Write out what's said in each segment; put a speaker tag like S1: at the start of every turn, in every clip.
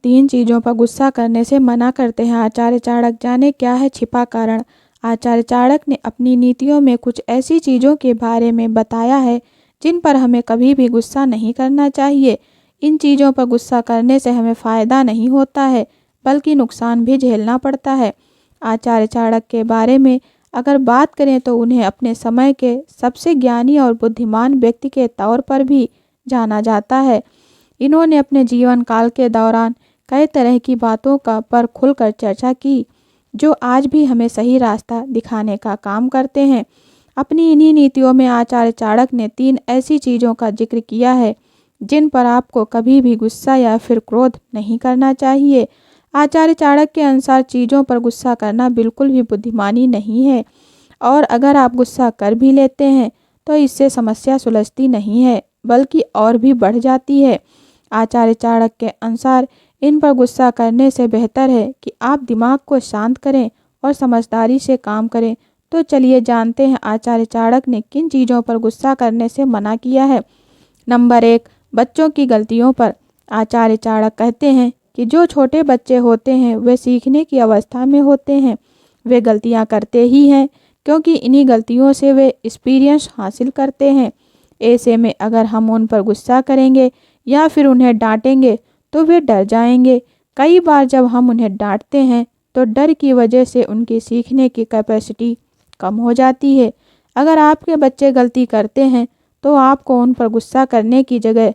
S1: 3 चीज़ों पर गुस्सा करने से मना करते हैं आचार्य चाणक्य। जाने क्या है छिपा कारण। आचार्य चाणक्य ने अपनी नीतियों में कुछ ऐसी चीज़ों के बारे में बताया है जिन पर हमें कभी भी गुस्सा नहीं करना चाहिए। इन चीज़ों पर गुस्सा करने से हमें फ़ायदा नहीं होता है बल्कि नुकसान भी झेलना पड़ता है। आचार्य चाणक्य के बारे में अगर बात करें तो उन्हें अपने समय के सबसे ज्ञानी और बुद्धिमान व्यक्ति के तौर पर भी जाना जाता है। इन्होंने अपने जीवन काल के दौरान कई तरह की बातों का पर खुलकर चर्चा की जो आज भी हमें सही रास्ता दिखाने का काम करते हैं। अपनी इन्हीं नीतियों में आचार्य चाणक्य ने 3 ऐसी चीज़ों का जिक्र किया है जिन पर आपको कभी भी गुस्सा या फिर क्रोध नहीं करना चाहिए। आचार्य चाणक्य के अनुसार चीज़ों पर गुस्सा करना बिल्कुल भी बुद्धिमानी नहीं है और अगर आप गुस्सा कर भी लेते हैं तो इससे समस्या सुलझती नहीं है बल्कि और भी बढ़ जाती है। आचार्य चाणक्य के अनुसार इन पर गुस्सा करने से बेहतर है कि आप दिमाग को शांत करें और समझदारी से काम करें। तो चलिए जानते हैं आचार्य चाणक्य ने किन चीज़ों पर गुस्सा करने से मना किया है। नंबर 1, बच्चों की गलतियों पर। आचार्य चाणक्य कहते हैं कि जो छोटे बच्चे होते हैं वे सीखने की अवस्था में होते हैं। वे गलतियां करते ही हैं क्योंकि इन्हीं गलतियों से वे एक्सपीरियंस हासिल करते हैं। ऐसे में अगर हम उन पर गुस्सा करेंगे या फिर उन्हें डांटेंगे तो वे डर जाएंगे। कई बार जब हम उन्हें डांटते हैं तो डर की वजह से उनकी सीखने की कैपेसिटी कम हो जाती है। अगर आपके बच्चे गलती करते हैं तो आपको उन पर गुस्सा करने की जगह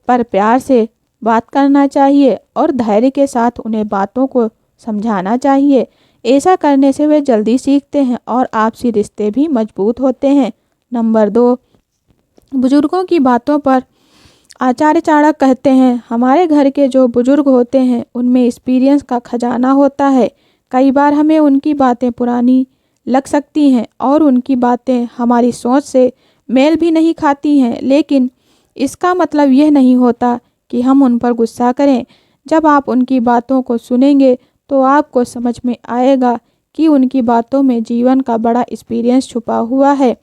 S1: पर प्यार से बात करना चाहिए और धैर्य के साथ उन्हें बातों को समझाना चाहिए। ऐसा करने से वे जल्दी सीखते हैं और आपसी रिश्ते भी मजबूत होते हैं। नंबर 2, बुजुर्गों की बातों पर। आचार्य चाणक्य कहते हैं हमारे घर के जो बुजुर्ग होते हैं उनमें एक्सपीरियंस का खजाना होता है। कई बार हमें उनकी बातें पुरानी लग सकती हैं और उनकी बातें हमारी सोच से मेल भी नहीं खाती हैं, लेकिन इसका मतलब यह नहीं होता कि हम उन पर गुस्सा करें। जब आप उनकी बातों को सुनेंगे तो आपको समझ में आएगा कि उनकी बातों में जीवन का बड़ा एक्सपीरियंस छुपा हुआ है।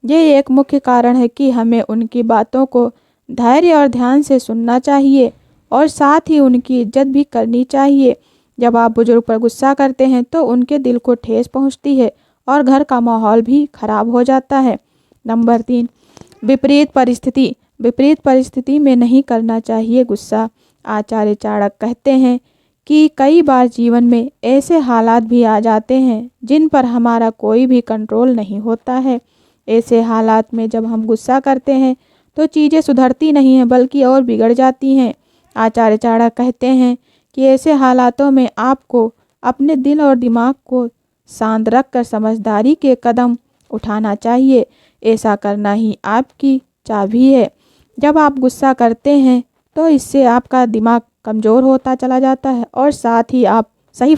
S1: ये एक मुख्य कारण है कि हमें उनकी बातों को धैर्य और ध्यान से सुनना चाहिए और साथ ही उनकी इज्जत भी करनी चाहिए। जब आप बुजुर्ग पर गुस्सा करते हैं तो उनके दिल को ठेस पहुंचती है और घर का माहौल भी खराब हो जाता है। नंबर 3, विपरीत परिस्थिति। विपरीत परिस्थिति में नहीं करना चाहिए गुस्सा। आचार्य चाणक्य कहते हैं कि कई बार जीवन में ऐसे हालात भी आ जाते हैं जिन पर हमारा कोई भी कंट्रोल नहीं होता है। ऐसे हालात में जब हम गुस्सा करते हैं तो चीज़ें सुधरती नहीं हैं बल्कि और बिगड़ जाती हैं। आचार्य चाणक्य कहते हैं कि ऐसे हालातों में आपको अपने दिल और दिमाग को शांत रखकर समझदारी के कदम उठाना चाहिए। ऐसा करना ही आपकी चाबी है। जब आप गुस्सा करते हैं तो इससे आपका दिमाग कमज़ोर होता चला जाता है और साथ ही आप सही